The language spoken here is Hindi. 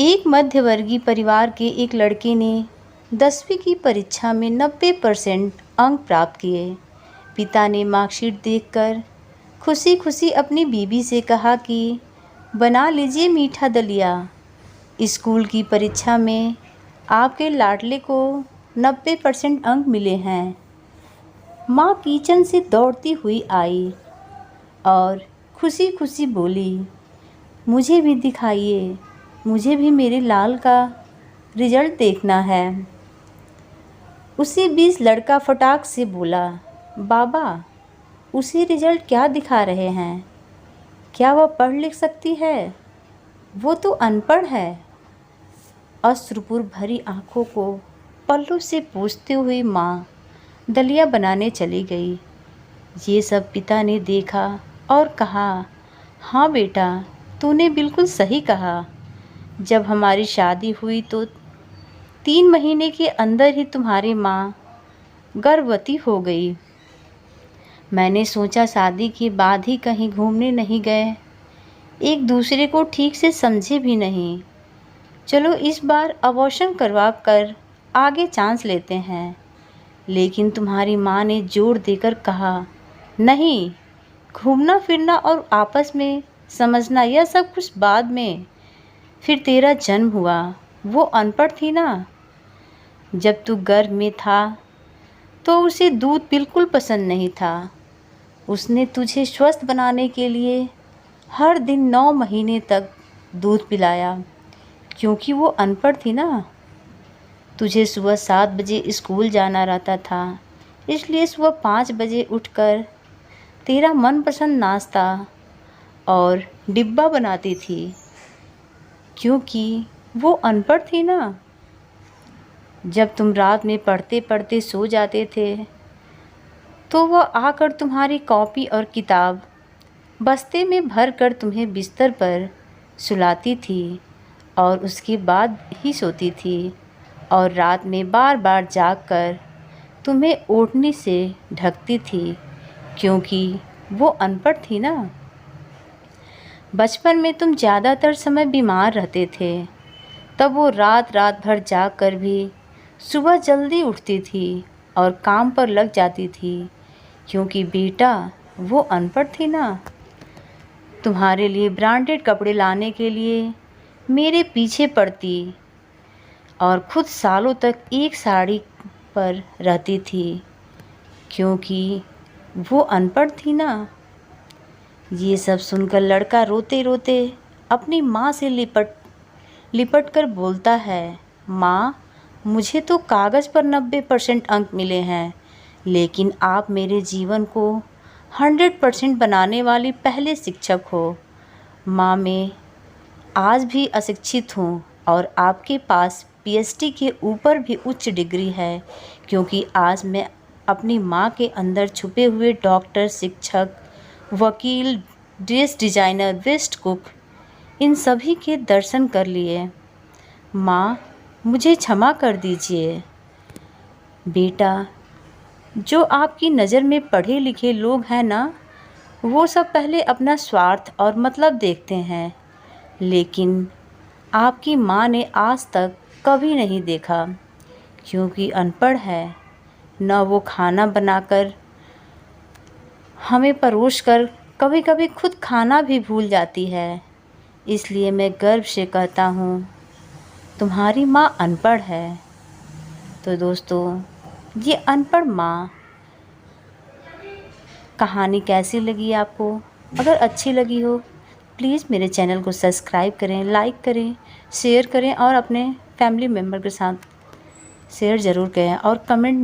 एक मध्यवर्गीय परिवार के एक लड़के ने 10वीं की परीक्षा में 90% अंक प्राप्त किए। पिता ने मार्कशीट देखकर खुशी खुशी अपनी बीवी से कहा कि बना लीजिए मीठा दलिया, स्कूल की परीक्षा में आपके लाडले को 90% अंक मिले हैं। माँ किचन से दौड़ती हुई आई और खुशी खुशी बोली, मुझे भी दिखाइए, मुझे भी मेरे लाल का रिजल्ट देखना है। उसी बीच लड़का फटाक से बोला, बाबा उसी रिजल्ट क्या दिखा रहे हैं? क्या वह पढ़ लिख सकती है? वो तो अनपढ़ है। अश्रुपूर भरी आंखों को पल्लू से पोंछती हुई माँ दलिया बनाने चली गई। ये सब पिता ने देखा और कहा, हाँ बेटा, तूने बिल्कुल सही कहा। जब हमारी शादी हुई तो 3 महीने के अंदर ही तुम्हारी माँ गर्भवती हो गई। मैंने सोचा शादी के बाद ही कहीं घूमने नहीं गए, एक दूसरे को ठीक से समझे भी नहीं। चलो इस बार अबॉर्शन करवा कर आगे चांस लेते हैं। लेकिन तुम्हारी माँ ने जोर देकर कहा, नहीं, घूमना फिरना और आपस में समझना यह सब कुछ बाद में। फिर तेरा जन्म हुआ, वो अनपढ़ थी ना। जब तू गर्भ में था तो उसे दूध बिल्कुल पसंद नहीं था। उसने तुझे स्वस्थ बनाने के लिए हर दिन 9 महीने तक दूध पिलाया, क्योंकि वो अनपढ़ थी ना। तुझे सुबह 7 बजे स्कूल जाना रहता था, इसलिए सुबह 5 बजे उठकर तेरा मनपसंद नाश्ता और डिब्बा बनाती थी, क्योंकि वो अनपढ़ थी ना। जब तुम रात में पढ़ते पढ़ते सो जाते थे तो वह आकर तुम्हारी कॉपी और किताब बस्ते में भर कर तुम्हें बिस्तर पर सुलाती थी और उसके बाद ही सोती थी, और रात में बार बार जाग कर तुम्हें ओढ़नी से ढकती थी, क्योंकि वो अनपढ़ थी ना। बचपन में तुम ज़्यादातर समय बीमार रहते थे, तब वो रात रात भर जाग कर भी सुबह जल्दी उठती थी और काम पर लग जाती थी, क्योंकि बेटा वो अनपढ़ थी ना। तुम्हारे लिए ब्रांडेड कपड़े लाने के लिए मेरे पीछे पड़ती और खुद सालों तक एक साड़ी पर रहती थी, क्योंकि वो अनपढ़ थी ना। ये सब सुनकर लड़का रोते रोते अपनी माँ से लिपट कर बोलता है, माँ, मुझे तो कागज़ पर 90% अंक मिले हैं, लेकिन आप मेरे जीवन को 100% बनाने वाली पहले शिक्षक हो। माँ, मैं आज भी अशिक्षित हूँ और आपके पास PhD के ऊपर भी उच्च डिग्री है, क्योंकि आज मैं अपनी माँ के अंदर छुपे हुए डॉक्टर, शिक्षक, वकील, ड्रेस डिज़ाइनर, बेस्ट कुक, इन सभी के दर्शन कर लिए। माँ, मुझे क्षमा कर दीजिए। बेटा, जो आपकी नज़र में पढ़े लिखे लोग हैं ना, वो सब पहले अपना स्वार्थ और मतलब देखते हैं, लेकिन आपकी माँ ने आज तक कभी नहीं देखा, क्योंकि अनपढ़ है। न वो खाना बनाकर हमें परोसकर कभी कभी खुद खाना भी भूल जाती है। इसलिए मैं गर्व से कहता हूँ, तुम्हारी माँ अनपढ़ है। तो दोस्तों, ये अनपढ़ माँ कहानी कैसी लगी आपको? अगर अच्छी लगी हो प्लीज़ मेरे चैनल को सब्सक्राइब करें, लाइक करें, शेयर करें और अपने फैमिली मेम्बर के साथ शेयर ज़रूर करें और कमेंट